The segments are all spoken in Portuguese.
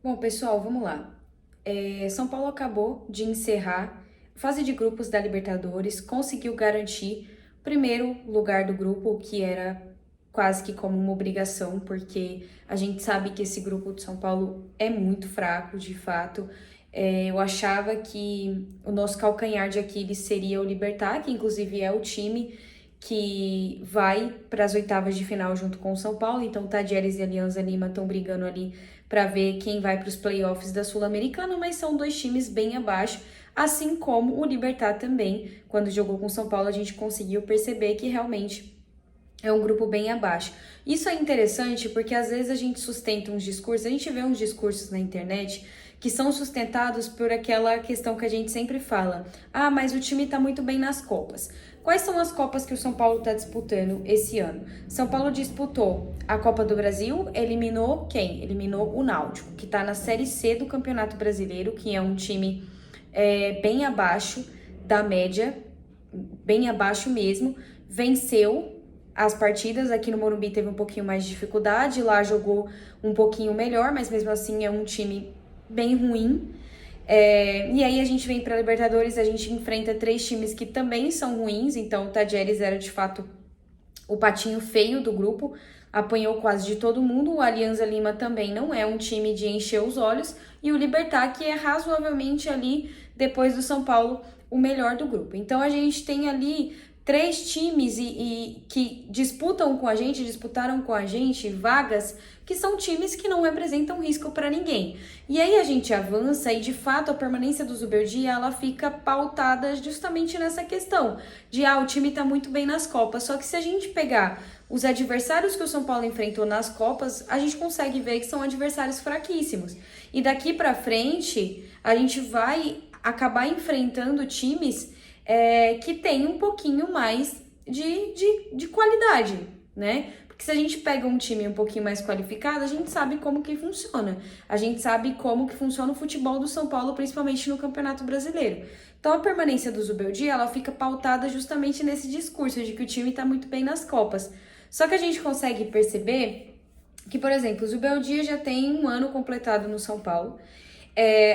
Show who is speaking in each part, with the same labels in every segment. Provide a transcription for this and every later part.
Speaker 1: Bom, pessoal, vamos lá. São Paulo acabou de encerrar a fase de grupos da Libertadores, conseguiu garantir o primeiro lugar do grupo, o que era quase que como uma obrigação, porque a gente sabe que esse grupo de São Paulo é muito fraco, de fato. Eu achava que o nosso calcanhar de Aquiles seria o Libertad, que inclusive é o time que vai para as oitavas de final junto com o São Paulo. Então, Tadieres e Alianza Lima estão brigando ali para ver quem vai para os playoffs da Sul-Americana, mas são dois times bem abaixo, assim como o Libertad também. Quando jogou com o São Paulo, a gente conseguiu perceber que realmente é um grupo bem abaixo. Isso é interessante porque às vezes a gente sustenta uns discursos, a gente vê uns discursos na internet que são sustentados por aquela questão que a gente sempre fala. Ah, mas o time tá muito bem nas Copas. Quais são as Copas que o São Paulo está disputando esse ano? São Paulo disputou a Copa do Brasil, eliminou quem? Eliminou o Náutico, que está na Série C do Campeonato Brasileiro, que é um time bem abaixo da média, bem abaixo mesmo. Venceu as partidas, aqui no Morumbi teve um pouquinho mais de dificuldade, lá jogou um pouquinho melhor, mas mesmo assim é um time bem ruim. E aí a gente vem para a Libertadores, a gente enfrenta três times que também são ruins, então o Tadieres era de fato o patinho feio do grupo, apanhou quase de todo mundo, o Alianza Lima também não é um time de encher os olhos, e o Libertad, que é razoavelmente ali, depois do São Paulo, o melhor do grupo. Então a gente tem ali três times que disputaram com a gente vagas que são times que não representam risco para ninguém. E aí a gente avança e, de fato, a permanência do Zubeldia, ela fica pautada justamente nessa questão de, o time tá muito bem nas Copas, só que se a gente pegar os adversários que o São Paulo enfrentou nas Copas, a gente consegue ver que são adversários fraquíssimos. E daqui para frente, a gente vai acabar enfrentando times que tem um pouquinho mais de qualidade, né? Porque se a gente pega um time um pouquinho mais qualificado, a gente sabe como que funciona. A gente sabe como que funciona o futebol do São Paulo, principalmente no Campeonato Brasileiro. Então a permanência do Zubeldia, ela fica pautada justamente nesse discurso de que o time está muito bem nas Copas. Só que a gente consegue perceber que, por exemplo, o Zubeldia já tem um ano completado no São Paulo.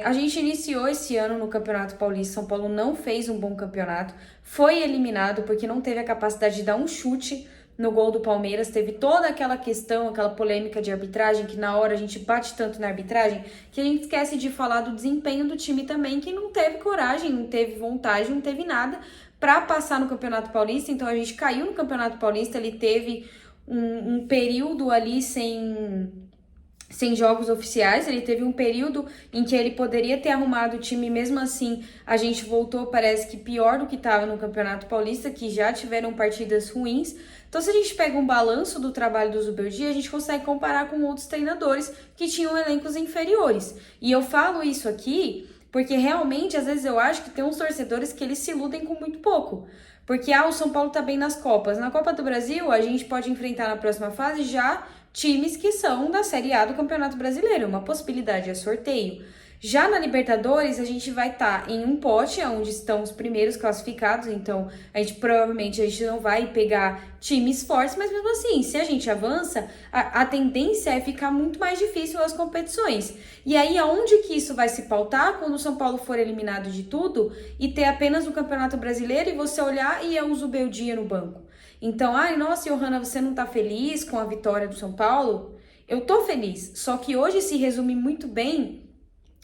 Speaker 1: A gente iniciou esse ano no Campeonato Paulista, São Paulo não fez um bom campeonato, foi eliminado porque não teve a capacidade de dar um chute no gol do Palmeiras, teve toda aquela questão, aquela polêmica de arbitragem, que na hora a gente bate tanto na arbitragem, que a gente esquece de falar do desempenho do time também, que não teve coragem, não teve vontade, não teve nada para passar no Campeonato Paulista. Então a gente caiu no Campeonato Paulista, ele teve um período ali sem jogos oficiais, ele teve um período em que ele poderia ter arrumado o time, mesmo assim a gente voltou, parece que pior do que estava no Campeonato Paulista, que já tiveram partidas ruins. Então, se a gente pega um balanço do trabalho do Zubeldia, a gente consegue comparar com outros treinadores que tinham elencos inferiores. E eu falo isso aqui porque realmente, às vezes, eu acho que tem uns torcedores que eles se iludem com muito pouco. Porque, o São Paulo tá bem nas Copas. Na Copa do Brasil, a gente pode enfrentar na próxima fase já times que são da Série A do Campeonato Brasileiro. Uma possibilidade é sorteio. Já na Libertadores, a gente vai estar em um pote, onde estão os primeiros classificados, então a gente não vai pegar times fortes, mas mesmo assim, se a gente avança, a tendência é ficar muito mais difícil as competições. E aí, aonde que isso vai se pautar? Quando o São Paulo for eliminado de tudo e ter apenas o Campeonato Brasileiro e você olhar e é o Zubeldia no banco. Então, nossa, Johanna, você não tá feliz com a vitória do São Paulo? Eu tô feliz, só que hoje se resume muito bem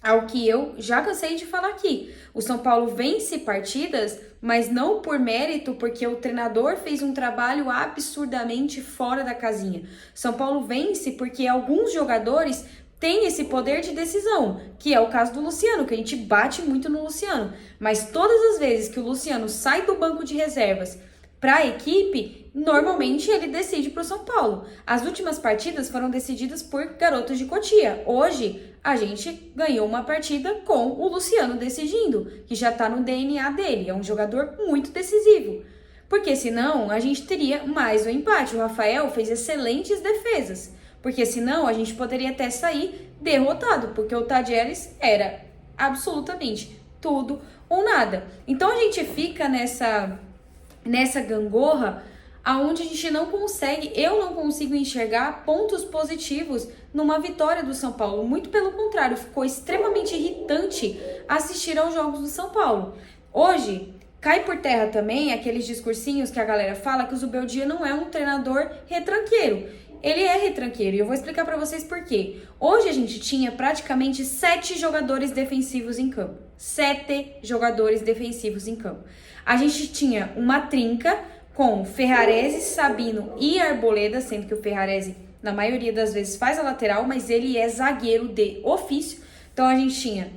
Speaker 1: ao que eu já cansei de falar aqui. O São Paulo vence partidas, mas não por mérito, porque o treinador fez um trabalho absurdamente fora da casinha. São Paulo vence porque alguns jogadores têm esse poder de decisão, que é o caso do Luciano, que a gente bate muito no Luciano. Mas todas as vezes que o Luciano sai do banco de reservas para a equipe, normalmente ele decide para o São Paulo. As últimas partidas foram decididas por garotos de Cotia. Hoje, a gente ganhou uma partida com o Luciano decidindo, que já tá no DNA dele, é um jogador muito decisivo. Porque senão a gente teria mais um empate. O Rafael fez excelentes defesas, porque senão a gente poderia até sair derrotado, porque o Tadieres era absolutamente tudo ou nada. Então a gente fica nessa gangorra aonde a gente não consegue, eu não consigo enxergar pontos positivos numa vitória do São Paulo. Muito pelo contrário, ficou extremamente irritante assistir aos jogos do São Paulo. Hoje, cai por terra também aqueles discursinhos que a galera fala que o Zubeldia não é um treinador retranqueiro. Ele é retranqueiro e eu vou explicar pra vocês por quê. Hoje a gente tinha praticamente 7 jogadores defensivos em campo. 7 jogadores defensivos em campo. A gente tinha uma trinca com Ferrarese, Sabino e Arboleda, sendo que o Ferrarese, na maioria das vezes, faz a lateral, mas ele é zagueiro de ofício. Então a gente tinha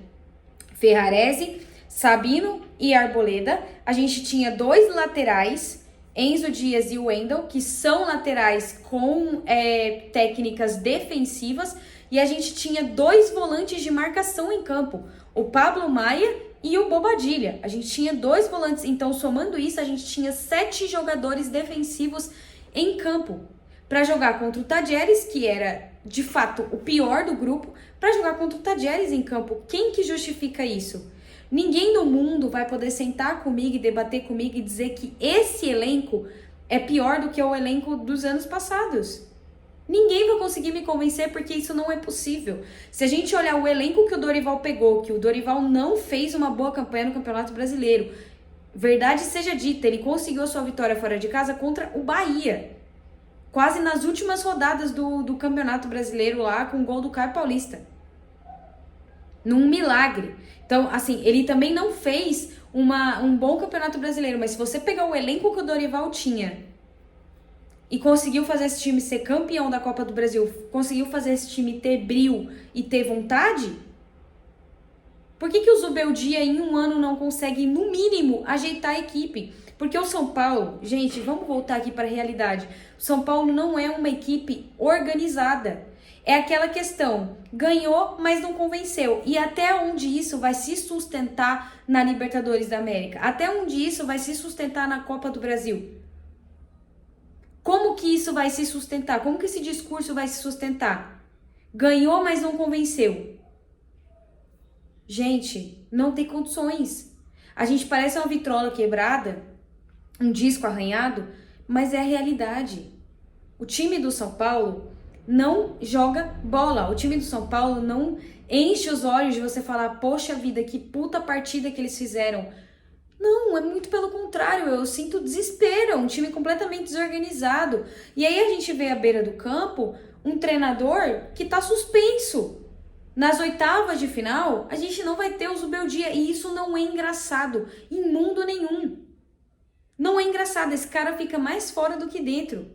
Speaker 1: Ferrarese, Sabino e Arboleda. A gente tinha 2 laterais, Enzo Dias e Wendel, que são laterais com técnicas defensivas. E a gente tinha 2 volantes de marcação em campo, o Pablo Maia e o Bobadilha. A gente tinha 2 volantes, então somando isso, a gente tinha 7 jogadores defensivos em campo para jogar contra o Tadieres, que era de fato o pior do grupo, para jogar contra o Tadieres em campo. Quem que justifica isso? Ninguém no mundo vai poder sentar comigo e debater comigo e dizer que esse elenco é pior do que o elenco dos anos passados. Ninguém vai conseguir me convencer porque isso não é possível. Se a gente olhar o elenco que o Dorival pegou, que o Dorival não fez uma boa campanha no Campeonato Brasileiro, verdade seja dita, ele conseguiu a sua vitória fora de casa contra o Bahia. Quase nas últimas rodadas do Campeonato Brasileiro lá, com o gol do Caio Paulista. Num milagre. Então, assim, ele também não fez um bom Campeonato Brasileiro, mas se você pegar o elenco que o Dorival tinha e conseguiu fazer esse time ser campeão da Copa do Brasil, conseguiu fazer esse time ter brio e ter vontade, por que o Zubeldia em um ano não consegue, no mínimo, ajeitar a equipe? Porque o São Paulo, gente, vamos voltar aqui para a realidade, o São Paulo não é uma equipe organizada. É aquela questão, ganhou, mas não convenceu. E até onde isso vai se sustentar na Libertadores da América? Até onde isso vai se sustentar na Copa do Brasil? Como que isso vai se sustentar? Como que esse discurso vai se sustentar? Ganhou, mas não convenceu. Gente, não tem condições. A gente parece uma vitrola quebrada, um disco arranhado, mas é a realidade. O time do São Paulo não joga bola. O time do São Paulo não enche os olhos de você falar, poxa vida, que puta partida que eles fizeram. Não, é muito pelo contrário, eu sinto desespero, é um time completamente desorganizado. E aí a gente vê à beira do campo um treinador que tá suspenso. Nas oitavas de final, a gente não vai ter o Zubeldia, e isso não é engraçado, em mundo nenhum. Não é engraçado, esse cara fica mais fora do que dentro.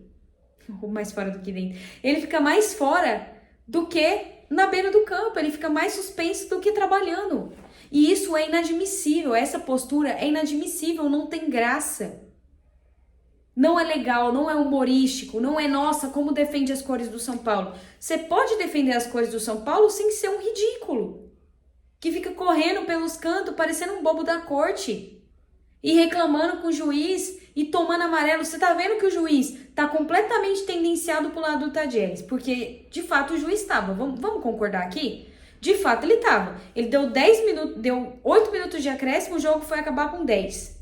Speaker 1: Ou mais fora do que dentro. Ele fica mais fora do que na beira do campo, ele fica mais suspenso do que trabalhando. E isso é inadmissível, essa postura é inadmissível, não tem graça. Não é legal, não é humorístico, não é, nossa, como defende as cores do São Paulo. Você pode defender as cores do São Paulo sem ser um ridículo, que fica correndo pelos cantos, parecendo um bobo da corte, e reclamando com o juiz e tomando amarelo. Você tá vendo que o juiz tá completamente tendenciado pro lado do Tadieres, porque de fato o juiz tava, vamos concordar aqui? De fato ele tava. Ele deu 10 minutos, deu 8 minutos de acréscimo, o jogo foi acabar com 10.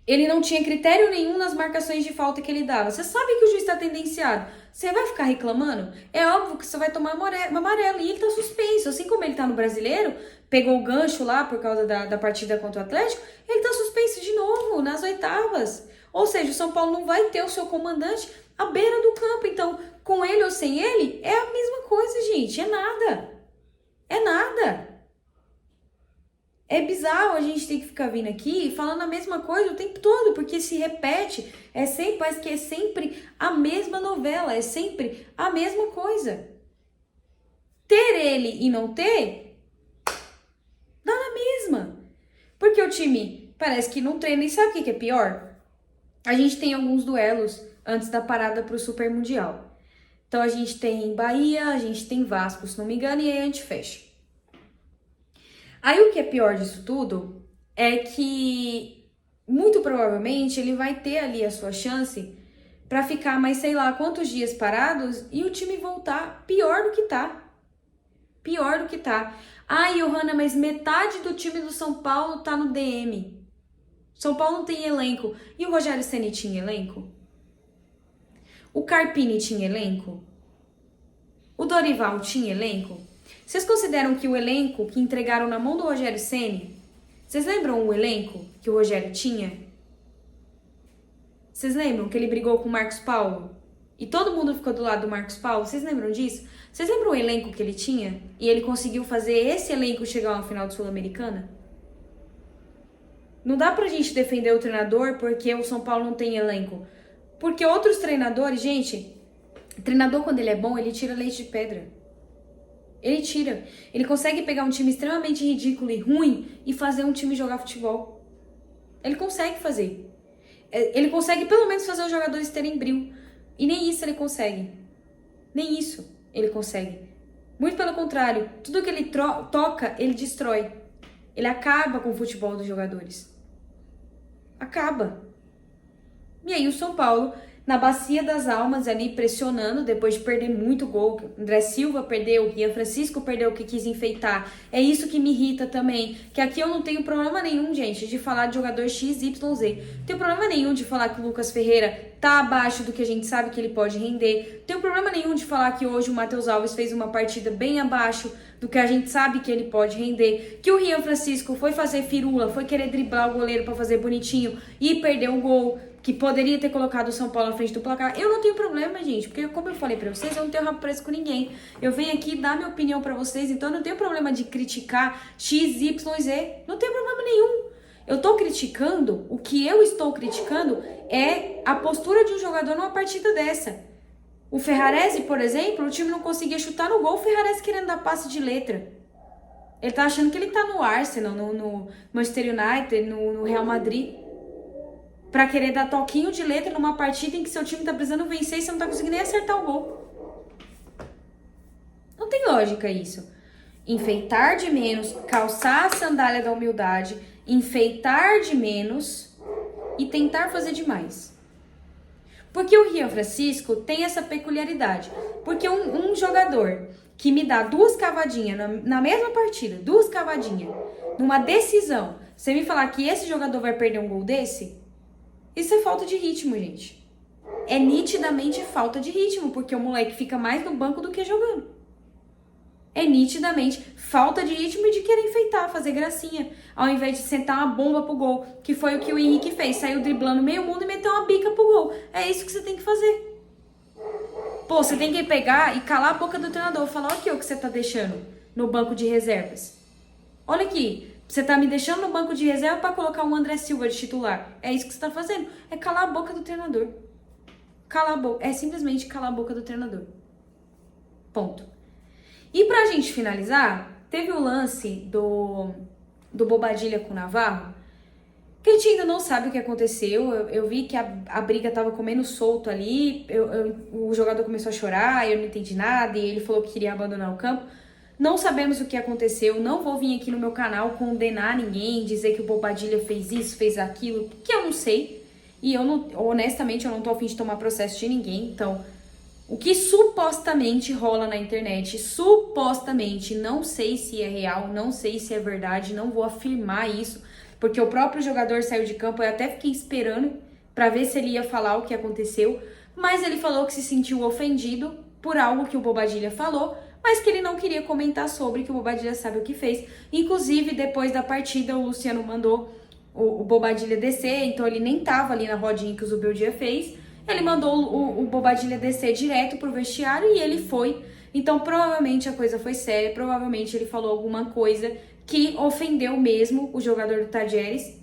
Speaker 1: Ele não tinha critério nenhum nas marcações de falta que ele dava. Você sabe que o juiz está tendenciado. Você vai ficar reclamando? É óbvio que você vai tomar amarelo. E ele tá suspenso. Assim como ele tá no Brasileiro, pegou o gancho lá por causa da partida contra o Atlético, ele tá suspenso de novo nas oitavas. Ou seja, o São Paulo não vai ter o seu comandante à beira do campo. Então, com ele ou sem ele, é a mesma coisa, gente. É nada. É nada. É bizarro a gente ter que ficar vindo aqui falando a mesma coisa o tempo todo, porque se repete, parece que é sempre a mesma novela, é sempre a mesma coisa. Ter ele e não ter, dá na mesma. Porque o time parece que não treina, e sabe o que é pior? A gente tem alguns duelos antes da parada pro Super Mundial. Então a gente tem Bahia, a gente tem Vasco, se não me engano, e aí a gente fecha. Aí o que é pior disso tudo é que, muito provavelmente, ele vai ter ali a sua chance para ficar mais sei lá quantos dias parados e o time voltar pior do que tá. Pior do que tá. Ai, Johanna, mas metade do time do São Paulo tá no DM. São Paulo não tem elenco. E o Rogério Ceni tinha elenco? O Carpini tinha elenco? O Dorival tinha elenco? Vocês consideram que o elenco que entregaram na mão do Rogério Ceni, vocês lembram o elenco que o Rogério tinha? Vocês lembram que ele brigou com o Marcos Paulo? E todo mundo ficou do lado do Marcos Paulo? Vocês lembram disso? Vocês lembram o elenco que ele tinha? E ele conseguiu fazer esse elenco chegar ao final do Sul-Americana? Não dá pra gente defender o treinador porque o São Paulo não tem elenco. Porque outros treinadores, gente, treinador quando ele é bom, ele tira leite de pedra. Ele tira. Ele consegue pegar um time extremamente ridículo e ruim e fazer um time jogar futebol. Ele consegue fazer. Ele consegue pelo menos fazer os jogadores terem brilho. E nem isso ele consegue. Nem isso ele consegue. Muito pelo contrário, tudo que ele toca, ele destrói. Ele acaba com o futebol dos jogadores. Acaba. E aí o São Paulo, na bacia das almas ali, pressionando, depois de perder muito gol. André Silva perdeu, Rian Francisco perdeu, que quis enfeitar. É isso que me irrita também. Que aqui eu não tenho problema nenhum, gente, de falar de jogador XYZ. Não tenho problema nenhum de falar que o Lucas Ferreira tá abaixo do que a gente sabe que ele pode render. Não tenho problema nenhum de falar que hoje o Matheus Alves fez uma partida bem abaixo do que a gente sabe que ele pode render. Que o Rian Francisco foi fazer firula, foi querer driblar o goleiro pra fazer bonitinho e perdeu o gol, que poderia ter colocado o São Paulo à frente do placar. Eu não tenho problema, gente, porque como eu falei pra vocês, eu não tenho rabo preso com ninguém. Eu venho aqui dar minha opinião pra vocês, então eu não tenho problema de criticar X, Y, Z. Não tenho problema nenhum. Eu tô criticando, o que eu estou criticando é a postura de um jogador numa partida dessa. O Ferrarese, por exemplo, o time não conseguia chutar no gol, o Ferrarese querendo dar passe de letra. Ele tá achando que ele tá no Arsenal, no Manchester United, no Real Madrid, pra querer dar toquinho de letra numa partida em que seu time tá precisando vencer e você não tá conseguindo nem acertar o gol. Não tem lógica isso. Enfeitar de menos, calçar a sandália da humildade, enfeitar de menos e tentar fazer demais. Porque o Rian Francisco tem essa peculiaridade. Porque um jogador que me dá 2 cavadinhas na mesma partida, 2 cavadinhas, numa decisão, você me falar que esse jogador vai perder um gol desse? Isso é falta de ritmo, gente. É nitidamente falta de ritmo, porque o moleque fica mais no banco do que jogando. É nitidamente falta de ritmo e de querer enfeitar, fazer gracinha, ao invés de sentar uma bomba pro gol, que foi o que o Henrique fez. Saiu driblando meio mundo e meteu uma bica pro gol. É isso que você tem que fazer. Pô, você tem que pegar e calar a boca do treinador. Falar, olha aqui o que você tá deixando no banco de reservas. Olha aqui, você tá me deixando no banco de reserva pra colocar um André Silva de titular. É isso que você tá fazendo. É calar a boca do treinador. Calar a boca. É simplesmente calar a boca do treinador. Ponto. E pra gente finalizar, teve o lance do Bobadilha com o Navarro, que a gente ainda não sabe o que aconteceu. Eu vi que a briga tava comendo solto ali, o jogador começou a chorar, eu não entendi nada, e ele falou que queria abandonar o campo. Não sabemos o que aconteceu, não vou vir aqui no meu canal condenar ninguém, dizer que o Bobadilha fez isso, fez aquilo, que eu não sei. E honestamente, eu não tô a fim de tomar processo de ninguém, então... O que supostamente rola na internet, supostamente, não sei se é real, não sei se é verdade, não vou afirmar isso, porque o próprio jogador saiu de campo, eu até fiquei esperando pra ver se ele ia falar o que aconteceu, mas ele falou que se sentiu ofendido por algo que o Bobadilha falou, mas que ele não queria comentar sobre, que o Bobadilha sabe o que fez. Inclusive, depois da partida, o Luciano mandou o Bobadilha descer, então ele nem tava ali na rodinha que o Zubeldia fez. Ele mandou o Bobadilha descer direto pro vestiário e ele foi. Então, provavelmente a coisa foi séria. Provavelmente ele falou alguma coisa que ofendeu mesmo o jogador do Tadieres.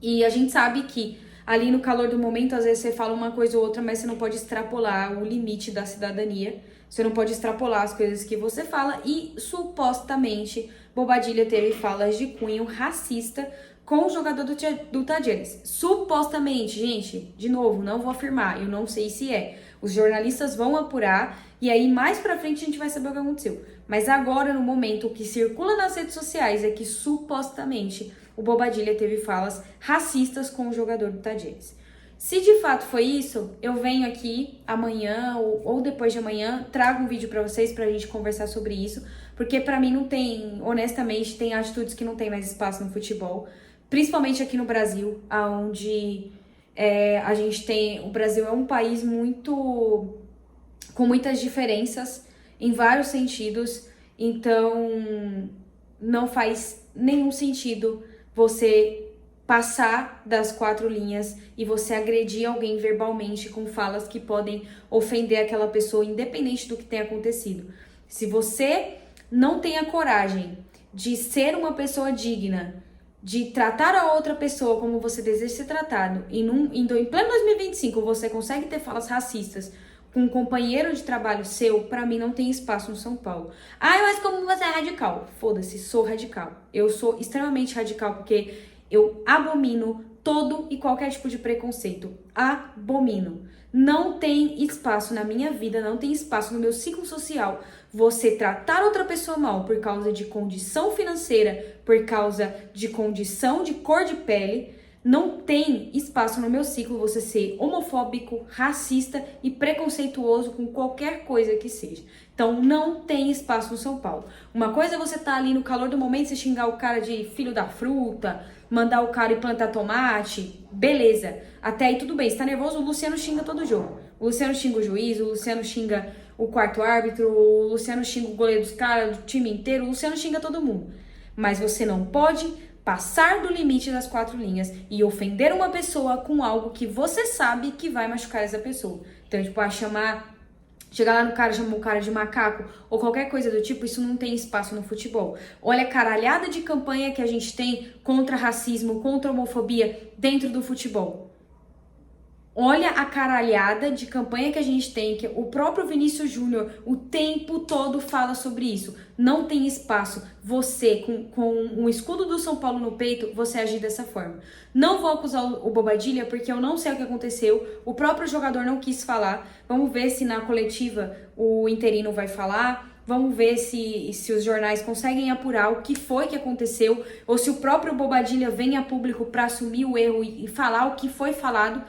Speaker 1: E a gente sabe que ali no calor do momento, às vezes você fala uma coisa ou outra, mas você não pode extrapolar o limite da cidadania. Você não pode extrapolar as coisas que você fala. E, supostamente, Bobadilha teve falas de cunho racista com o jogador do Tadieres. Supostamente, gente, de novo, não vou afirmar, eu não sei se é. Os jornalistas vão apurar e aí mais pra frente a gente vai saber o que aconteceu. Mas agora, no momento, o que circula nas redes sociais é que supostamente o Bobadilha teve falas racistas com o jogador do Tadieres. Se de fato foi isso, eu venho aqui amanhã ou depois de amanhã, trago um vídeo pra vocês pra gente conversar sobre isso, porque pra mim não tem, honestamente, tem atitudes que não tem mais espaço no futebol. principalmente aqui no Brasil, onde a gente tem... O Brasil é um país com muitas diferenças em vários sentidos, então não faz nenhum sentido você passar das 4 linhas e você agredir alguém verbalmente com falas que podem ofender aquela pessoa, independente do que tenha acontecido. Se você não tem a coragem de ser uma pessoa digna, de tratar a outra pessoa como você deseja ser tratado, e em pleno 2025 você consegue ter falas racistas com um companheiro de trabalho seu, pra mim não tem espaço no São Paulo. Ah, mas como você é radical? Foda-se, sou radical. Eu sou extremamente radical porque eu abomino todo e qualquer tipo de preconceito. Abomino. Não tem espaço na minha vida, não tem espaço no meu ciclo social você tratar outra pessoa mal por causa de condição financeira, por causa de condição de cor de pele. Não tem espaço no meu ciclo você ser homofóbico, racista e preconceituoso com qualquer coisa que seja. Então, não tem espaço no São Paulo. Uma coisa é você tá ali no calor do momento, você xingar o cara de filho da fruta, mandar o cara ir plantar tomate, beleza. Até aí tudo bem, você tá nervoso, o Luciano xinga todo jogo. O Luciano xinga o juiz, o Luciano xinga o quarto árbitro, o Luciano xinga o goleiro dos caras, do time inteiro, o Luciano xinga todo mundo. Mas você não pode passar do limite das 4 linhas e ofender uma pessoa com algo que você sabe que vai machucar essa pessoa. Então, tipo, chegar lá no cara, chamar o cara de macaco ou qualquer coisa do tipo, isso não tem espaço no futebol. Olha a caralhada de campanha que a gente tem contra racismo, contra homofobia dentro do futebol. Olha a caralhada de campanha que a gente tem, que o próprio Vinícius Júnior o tempo todo fala sobre isso. Não tem espaço você, com um escudo do São Paulo no peito, você agir dessa forma. Não vou acusar o Bobadilha, porque eu não sei o que aconteceu. O próprio jogador não quis falar. Vamos ver se na coletiva o interino vai falar. Vamos ver se os jornais conseguem apurar o que foi que aconteceu, ou se o próprio Bobadilha vem a público para assumir o erro e falar o que foi falado.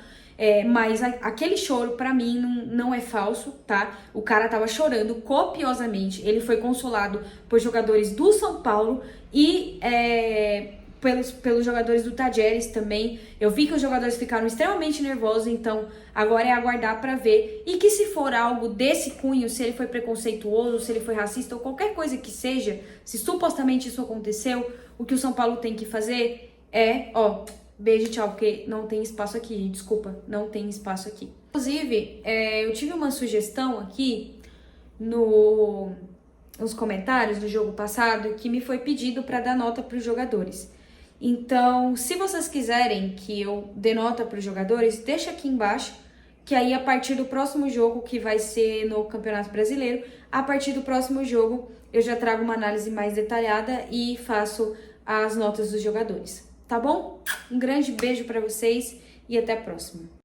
Speaker 1: Mas aquele choro, pra mim, não é falso, tá? O cara tava chorando copiosamente. Ele foi consolado por jogadores do São Paulo e pelos jogadores do Tajeres também. Eu vi que os jogadores ficaram extremamente nervosos, então agora é aguardar pra ver. E que se for algo desse cunho, se ele foi preconceituoso, se ele foi racista ou qualquer coisa que seja, se supostamente isso aconteceu, o que o São Paulo tem que fazer beijo, tchau, porque não tem espaço aqui, desculpa, não tem espaço aqui. Inclusive, eu tive uma sugestão aqui nos comentários do jogo passado que me foi pedido para dar nota para os jogadores. Então, se vocês quiserem que eu dê nota para os jogadores, deixa aqui embaixo, que aí a partir do próximo jogo, que vai ser no Campeonato Brasileiro, a partir do próximo jogo eu já trago uma análise mais detalhada e faço as notas dos jogadores. Tá bom? Um grande beijo pra vocês e até a próxima.